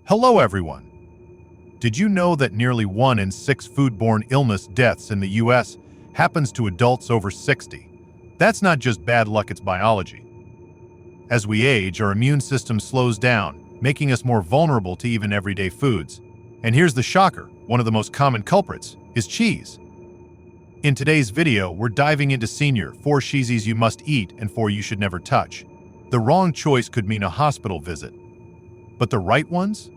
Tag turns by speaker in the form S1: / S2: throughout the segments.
S1: Hello everyone! Did you know that nearly 1 in 6 foodborne illness deaths in the US happens to adults over 60? That's not just bad luck, it's biology. As we age, our immune system slows down, making us more vulnerable to even everyday foods. And here's the shocker, one of the most common culprits is cheese. In today's video, we're diving into Senior, 4 cheeses you must eat and 4 you should never touch. The wrong choice could mean a hospital visit. But the right ones?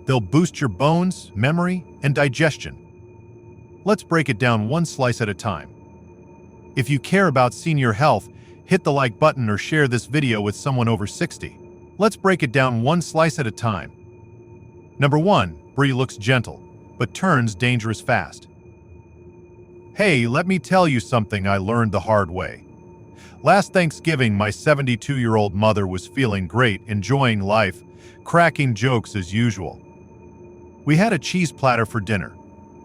S1: They'll boost your bones, memory, and digestion. Let's break it down one slice at a time. If you care about senior health, hit the like button or share this video with someone over 60. Let's break it down one slice at a time. Number 1, brie looks gentle, but turns dangerous fast. Hey, let me tell you something I learned the hard way. Last Thanksgiving, my 72-year-old mother was feeling great, enjoying life, cracking jokes as usual. We had a cheese platter for dinner.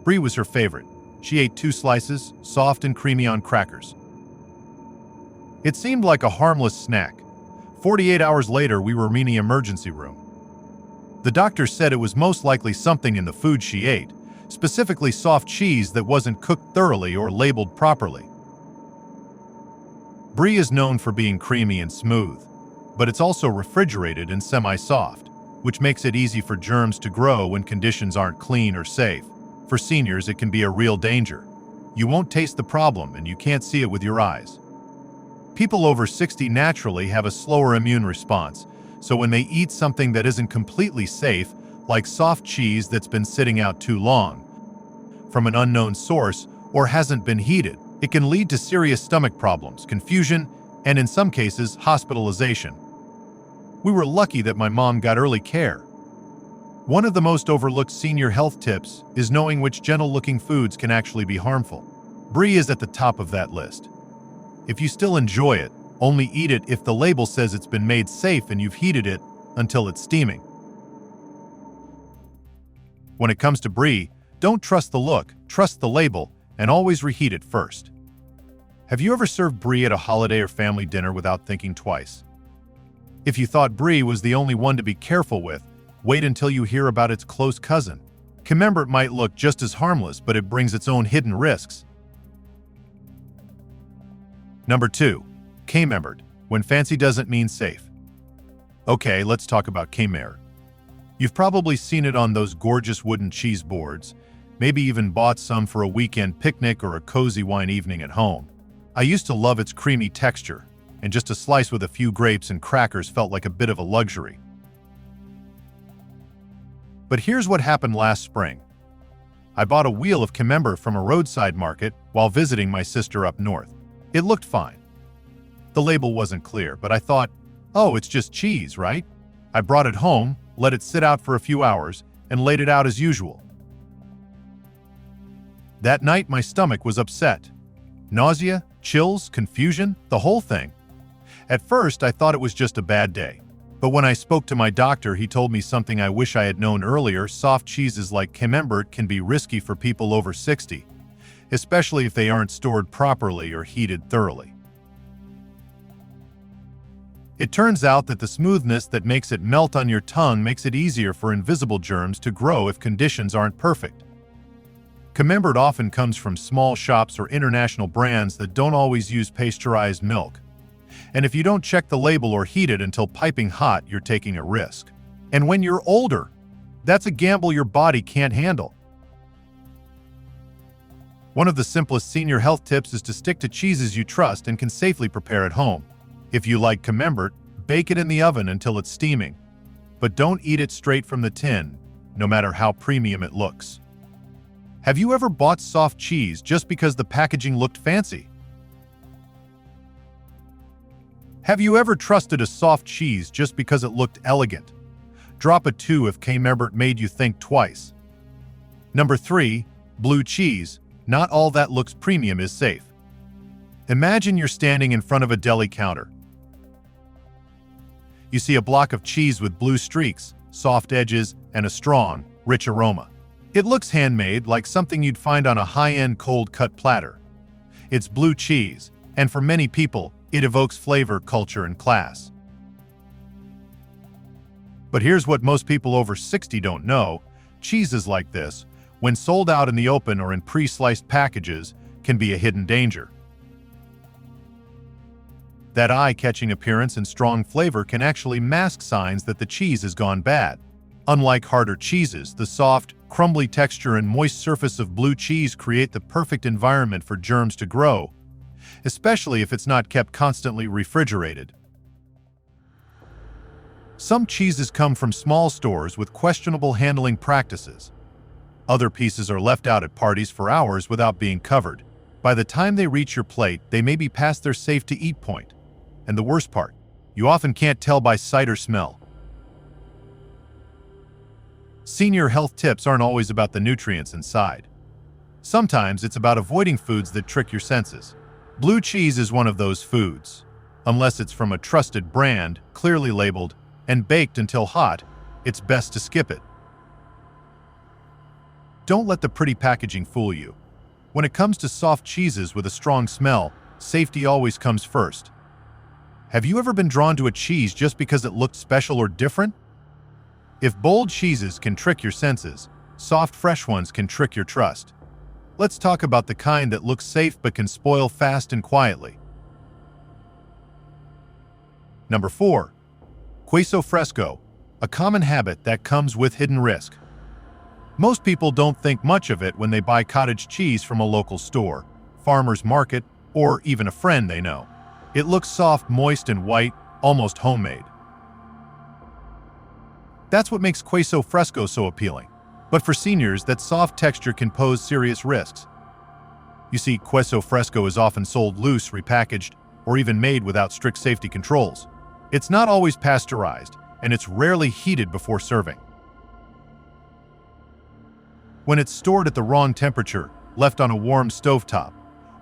S1: Brie was her favorite. She ate 2 slices, soft and creamy on crackers. It seemed like a harmless snack. 48 hours later, we were in the emergency room. The doctor said it was most likely something in the food she ate, specifically soft cheese that wasn't cooked thoroughly or labeled properly. Brie is known for being creamy and smooth, but it's also refrigerated and semi-soft, which makes it easy for germs to grow when conditions aren't clean or safe. For seniors, it can be a real danger. You won't taste the problem and you can't see it with your eyes. People over 60 naturally have a slower immune response, so when they eat something that isn't completely safe, like soft cheese that's been sitting out too long, from an unknown source, or hasn't been heated, it can lead to serious stomach problems, confusion, and in some cases, hospitalization. We were lucky that my mom got early care. One of the most overlooked senior health tips is knowing which gentle-looking foods can actually be harmful. Brie is at the top of that list. If you still enjoy it, only eat it if the label says it's been made safe and you've heated it until it's steaming. When it comes to brie, don't trust the look, trust the label, and always reheat it first. Have you ever served brie at a holiday or family dinner without thinking twice? If you thought brie was the only one to be careful with, wait until you hear about its close cousin. Camembert might look just as harmless, but it brings its own hidden risks. Number 2, camembert, when fancy doesn't mean safe. Okay, let's talk about camembert. You've probably seen it on those gorgeous wooden cheese boards, maybe even bought some for a weekend picnic or a cozy wine evening at home. I used to love its creamy texture, and just a slice with a few grapes and crackers felt like a bit of a luxury. But here's what happened last spring. I bought a wheel of camembert from a roadside market while visiting my sister up north. It looked fine. The label wasn't clear, but I thought, oh, it's just cheese, right? I brought it home, let it sit out for a few hours, and laid it out as usual. That night, my stomach was upset. Nausea, chills, confusion, the whole thing. At first, I thought it was just a bad day. But when I spoke to my doctor, he told me something I wish I had known earlier. Soft cheeses like camembert can be risky for people over 60, especially if they aren't stored properly or heated thoroughly. It turns out that the smoothness that makes it melt on your tongue makes it easier for invisible germs to grow if conditions aren't perfect. Camembert often comes from small shops or international brands that don't always use pasteurized milk. And if you don't check the label or heat it until piping hot, you're taking a risk. And when you're older, that's a gamble your body can't handle. One of the simplest senior health tips is to stick to cheeses you trust and can safely prepare at home. If you like camembert, bake it in the oven until it's steaming. But don't eat it straight from the tin, no matter how premium it looks. Have you ever bought soft cheese just because the packaging looked fancy? Have you ever trusted a soft cheese just because it looked elegant? Drop a 2 if camembert made you think twice. Number 3, blue cheese. Not all that looks premium is safe. Imagine you're standing in front of a deli counter. You see a block of cheese with blue streaks, soft edges, and a strong, rich aroma. It looks handmade, like something you'd find on a high-end cold-cut platter. It's blue cheese, and for many people, it evokes flavor, culture, and class. But here's what most people over 60 don't know. Cheeses like this, when sold out in the open or in pre-sliced packages, can be a hidden danger. That eye-catching appearance and strong flavor can actually mask signs that the cheese has gone bad. Unlike harder cheeses, the soft, crumbly texture and moist surface of blue cheese create the perfect environment for germs to grow, especially if it's not kept constantly refrigerated. Some cheeses come from small stores with questionable handling practices. Other pieces are left out at parties for hours without being covered. By the time they reach your plate, they may be past their safe-to-eat point. And the worst part, you often can't tell by sight or smell. Senior health tips aren't always about the nutrients inside. Sometimes it's about avoiding foods that trick your senses. Blue cheese is one of those foods. Unless it's from a trusted brand, clearly labeled, and baked until hot, it's best to skip it. Don't let the pretty packaging fool you. When it comes to soft cheeses with a strong smell, safety always comes first. Have you ever been drawn to a cheese just because it looked special or different? If bold cheeses can trick your senses, soft, fresh ones can trick your trust. Let's talk about the kind that looks safe but can spoil fast and quietly. Number 4. Queso fresco, a common habit that comes with hidden risk. Most people don't think much of it when they buy cottage cheese from a local store, farmer's market, or even a friend they know. It looks soft, moist, and white, almost homemade. That's what makes queso fresco so appealing. But for seniors, that soft texture can pose serious risks. You see, queso fresco is often sold loose, repackaged, or even made without strict safety controls. It's not always pasteurized, and it's rarely heated before serving. When it's stored at the wrong temperature, left on a warm stovetop,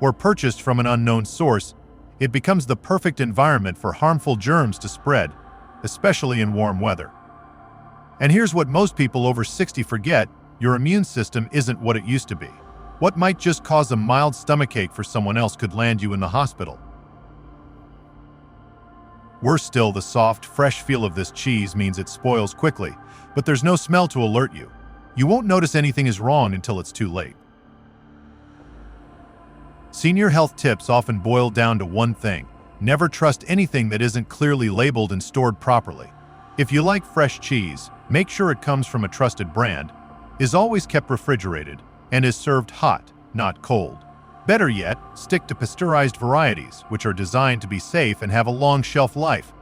S1: or purchased from an unknown source, it becomes the perfect environment for harmful germs to spread, especially in warm weather. And here's what most people over 60 forget: your immune system isn't what it used to be. What might just cause a mild stomachache for someone else could land you in the hospital. Worse still, the soft, fresh feel of this cheese means it spoils quickly, but there's no smell to alert you. You won't notice anything is wrong until it's too late. Senior health tips often boil down to one thing: never trust anything that isn't clearly labeled and stored properly. If you like fresh cheese, make sure it comes from a trusted brand, is always kept refrigerated, and is served hot, not cold. Better yet, stick to pasteurized varieties, which are designed to be safe and have a long shelf life.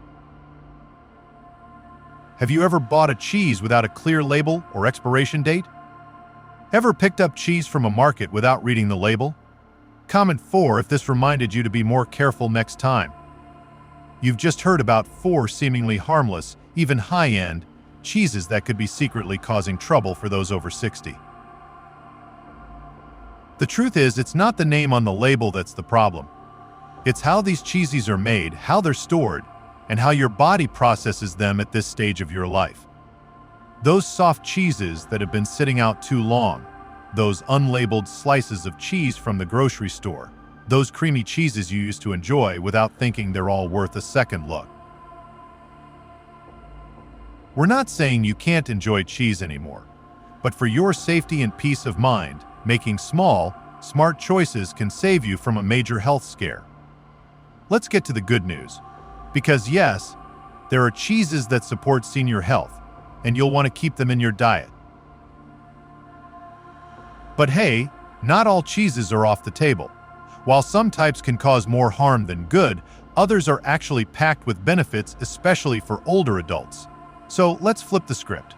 S1: Have you ever bought a cheese without a clear label or expiration date? Ever picked up cheese from a market without reading the label? Comment 4 if this reminded you to be more careful next time. You've just heard about 4 seemingly harmless, even high-end, cheeses that could be secretly causing trouble for those over 60. The truth is, it's not the name on the label that's the problem. It's how these cheeses are made, how they're stored, and how your body processes them at this stage of your life. Those soft cheeses that have been sitting out too long, those unlabeled slices of cheese from the grocery store, those creamy cheeses you used to enjoy without thinking they're all worth a second look. We're not saying you can't enjoy cheese anymore, but for your safety and peace of mind, making small, smart choices can save you from a major health scare. Let's get to the good news. Because yes, there are cheeses that support senior health, and you'll want to keep them in your diet. But hey, not all cheeses are off the table. While some types can cause more harm than good, others are actually packed with benefits, especially for older adults. So let's flip the script.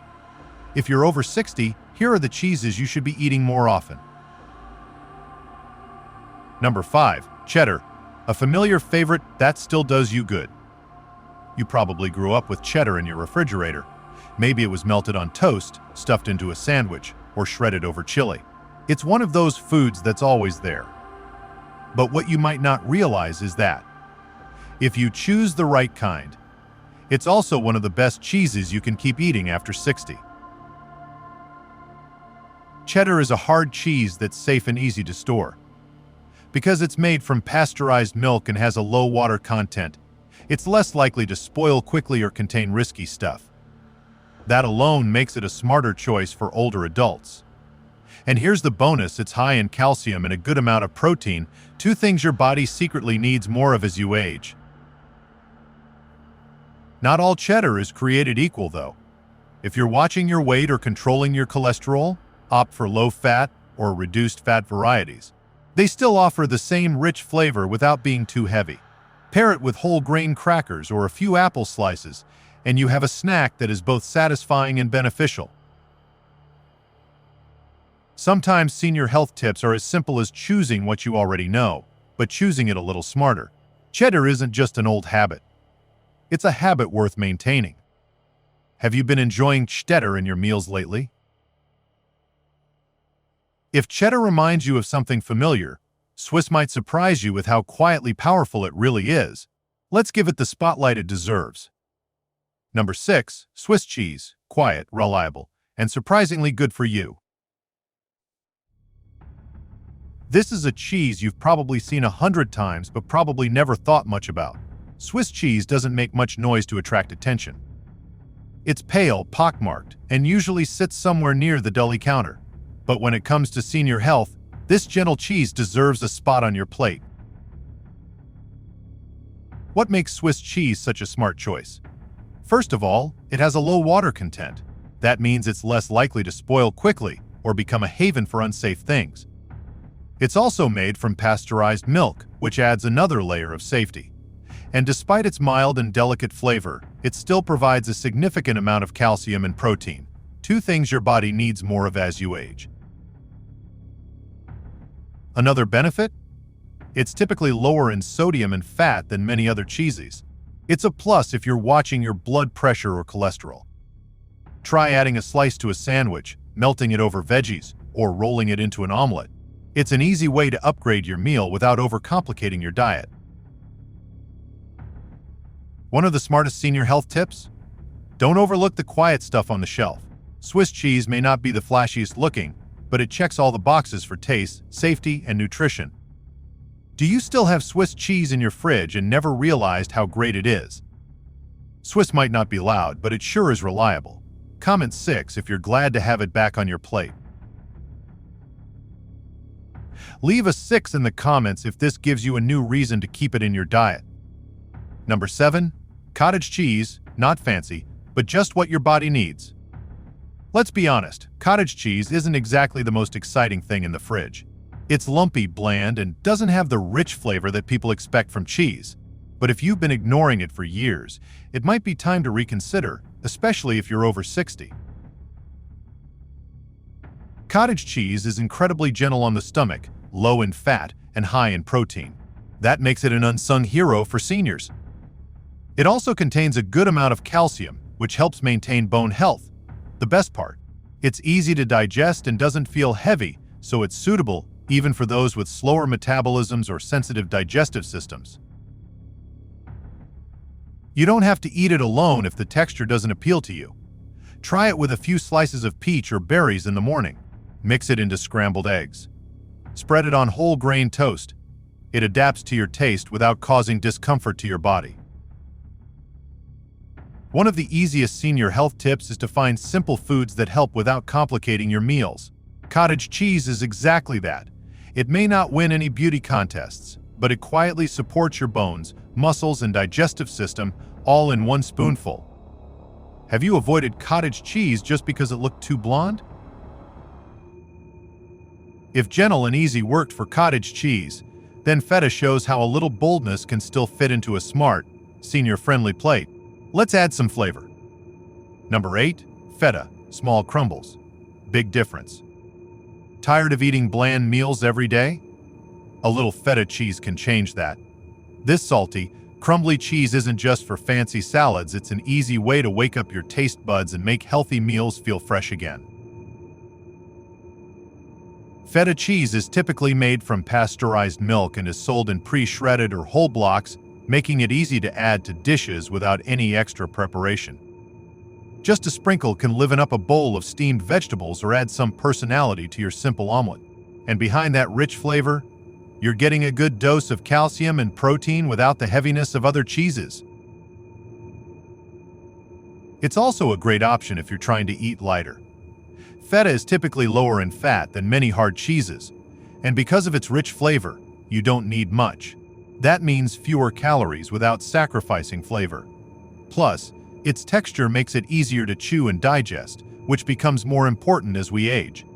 S1: If you're over 60, here are the cheeses you should be eating more often. Number 5. Cheddar, a familiar favorite that still does you good. You probably grew up with cheddar in your refrigerator. Maybe it was melted on toast, stuffed into a sandwich, or shredded over chili. It's one of those foods that's always there. But what you might not realize is that, if you choose the right kind, it's also one of the best cheeses you can keep eating after 60. Cheddar is a hard cheese that's safe and easy to store. Because it's made from pasteurized milk and has a low water content, it's less likely to spoil quickly or contain risky stuff. That alone makes it a smarter choice for older adults. And here's the bonus, it's high in calcium and a good amount of protein, two things your body secretly needs more of as you age. Not all cheddar is created equal, though. If you're watching your weight or controlling your cholesterol, opt for low-fat or reduced-fat varieties. They still offer the same rich flavor without being too heavy. Pair it with whole grain crackers or a few apple slices, and you have a snack that is both satisfying and beneficial. Sometimes senior health tips are as simple as choosing what you already know, but choosing it a little smarter. Cheddar isn't just an old habit. It's a habit worth maintaining. Have you been enjoying cheddar in your meals lately? If cheddar reminds you of something familiar, Swiss might surprise you with how quietly powerful it really is. Let's give it the spotlight it deserves. Number 6. Swiss cheese. Quiet, reliable, and surprisingly good for you. This is a cheese you've probably seen 100 times but probably never thought much about. Swiss cheese doesn't make much noise to attract attention. It's pale, pockmarked, and usually sits somewhere near the deli counter. But when it comes to senior health, this gentle cheese deserves a spot on your plate. What makes Swiss cheese such a smart choice? First of all, it has a low water content. That means it's less likely to spoil quickly or become a haven for unsafe things. It's also made from pasteurized milk, which adds another layer of safety. And despite its mild and delicate flavor, it still provides a significant amount of calcium and protein, two things your body needs more of as you age. Another benefit? It's typically lower in sodium and fat than many other cheeses. It's a plus if you're watching your blood pressure or cholesterol. Try adding a slice to a sandwich, melting it over veggies, or rolling it into an omelet. It's an easy way to upgrade your meal without overcomplicating your diet. One of the smartest senior health tips? Don't overlook the quiet stuff on the shelf. Swiss cheese may not be the flashiest looking, but it checks all the boxes for taste, safety, and nutrition. Do you still have Swiss cheese in your fridge and never realized how great it is? Swiss might not be loud, but it sure is reliable. Comment 6 if you're glad to have it back on your plate. Leave a 6 in the comments if this gives you a new reason to keep it in your diet. Number 7. Cottage cheese, not fancy, but just what your body needs. Let's be honest, cottage cheese isn't exactly the most exciting thing in the fridge. It's lumpy, bland, and doesn't have the rich flavor that people expect from cheese. But if you've been ignoring it for years, it might be time to reconsider, especially if you're over 60. Cottage cheese is incredibly gentle on the stomach, low in fat, and high in protein. That makes it an unsung hero for seniors. It also contains a good amount of calcium, which helps maintain bone health. The best part, it's easy to digest and doesn't feel heavy, so it's suitable even for those with slower metabolisms or sensitive digestive systems. You don't have to eat it alone if the texture doesn't appeal to you. Try it with a few slices of peach or berries in the morning. Mix it into scrambled eggs. Spread it on whole grain toast. It adapts to your taste without causing discomfort to your body. One of the easiest senior health tips is to find simple foods that help without complicating your meals. Cottage cheese is exactly that. It may not win any beauty contests, but it quietly supports your bones, muscles, and digestive system all in one spoonful. Have you avoided cottage cheese just because it looked too blonde? If gentle and easy worked for cottage cheese, then feta shows how a little boldness can still fit into a smart, senior-friendly plate. Let's add some flavor. Number 8. Feta, small crumbles. Big difference. Tired of eating bland meals every day? A little feta cheese can change that. This salty, crumbly cheese isn't just for fancy salads, it's an easy way to wake up your taste buds and make healthy meals feel fresh again. Feta cheese is typically made from pasteurized milk and is sold in pre-shredded or whole blocks, making it easy to add to dishes without any extra preparation. Just a sprinkle can liven up a bowl of steamed vegetables or add some personality to your simple omelet. And behind that rich flavor, you're getting a good dose of calcium and protein without the heaviness of other cheeses. It's also a great option if you're trying to eat lighter. Feta is typically lower in fat than many hard cheeses, and because of its rich flavor, you don't need much. That means fewer calories without sacrificing flavor. Plus, its texture makes it easier to chew and digest, which becomes more important as we age.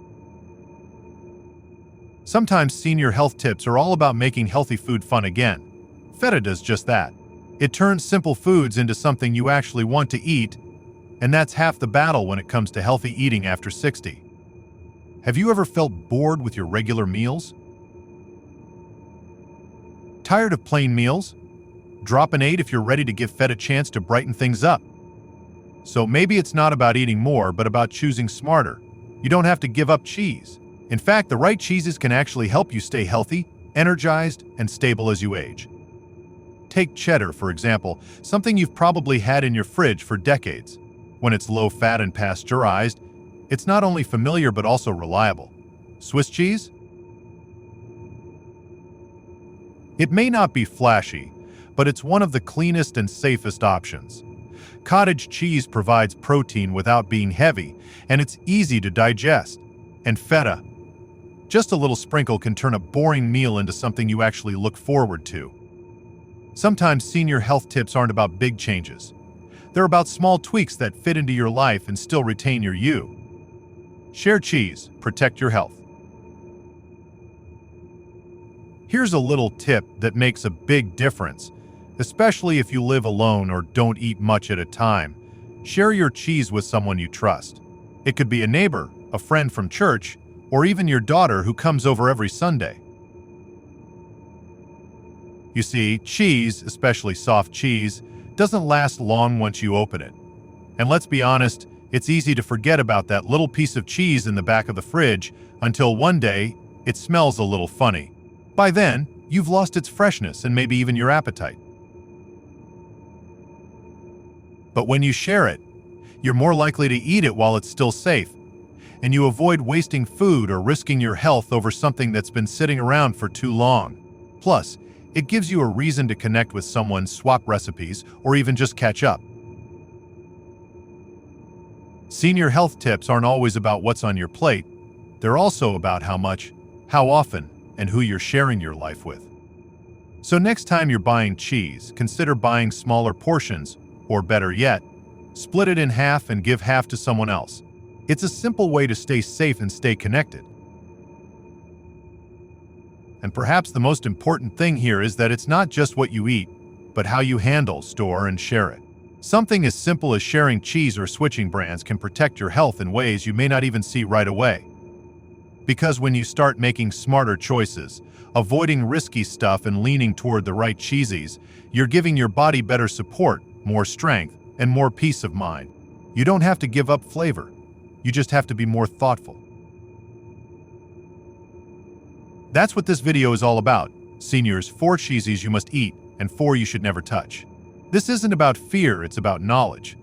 S1: Sometimes senior health tips are all about making healthy food fun again. Feta does just that. It turns simple foods into something you actually want to eat, and that's half the battle when it comes to healthy eating after 60. Have you ever felt bored with your regular meals? Tired of plain meals? Drop an 8 if you're ready to give feta a chance to brighten things up. So maybe it's not about eating more, but about choosing smarter. You don't have to give up cheese. In fact, the right cheeses can actually help you stay healthy, energized, and stable as you age. Take cheddar, for example, something you've probably had in your fridge for decades. When it's low-fat and pasteurized, it's not only familiar but also reliable. Swiss cheese? It may not be flashy, but it's one of the cleanest and safest options. Cottage cheese provides protein without being heavy, and it's easy to digest. And feta, just a little sprinkle can turn a boring meal into something you actually look forward to. Sometimes senior health tips aren't about big changes. They're about small tweaks that fit into your life and still retain your you. Share cheese, protect your health. Here's a little tip that makes a big difference, especially if you live alone or don't eat much at a time. Share your cheese with someone you trust. It could be a neighbor, a friend from church, or even your daughter who comes over every Sunday. You see, cheese, especially soft cheese, doesn't last long once you open it. And let's be honest, it's easy to forget about that little piece of cheese in the back of the fridge until one day it smells a little funny. By then, you've lost its freshness and maybe even your appetite. But when you share it, you're more likely to eat it while it's still safe, and you avoid wasting food or risking your health over something that's been sitting around for too long. Plus, it gives you a reason to connect with someone, swap recipes, or even just catch up. Senior health tips aren't always about what's on your plate. They're also about how much, how often, and who you're sharing your life with. So next time you're buying cheese, consider buying smaller portions, or better yet, split it in half and give half to someone else. It's a simple way to stay safe and stay connected. And perhaps the most important thing here is that it's not just what you eat, but how you handle, store, and share it. Something as simple as sharing cheese or switching brands can protect your health in ways you may not even see right away. Because when you start making smarter choices, avoiding risky stuff and leaning toward the right cheeses, you're giving your body better support, more strength, and more peace of mind. You don't have to give up flavor. You just have to be more thoughtful. That's what this video is all about. Seniors, 4 cheeses you must eat and 4 you should never touch. This isn't about fear, it's about knowledge.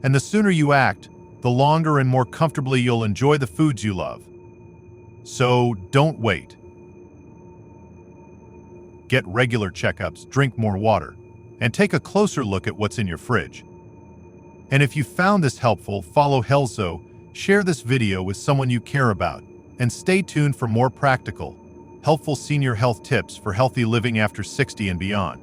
S1: And the sooner you act, the longer and more comfortably you'll enjoy the foods you love. So don't wait. Get regular checkups, drink more water, and take a closer look at what's in your fridge. And if you found this helpful, follow HEALZO, share this video with someone you care about, and stay tuned for more practical, helpful senior health tips for healthy living after 60 and beyond.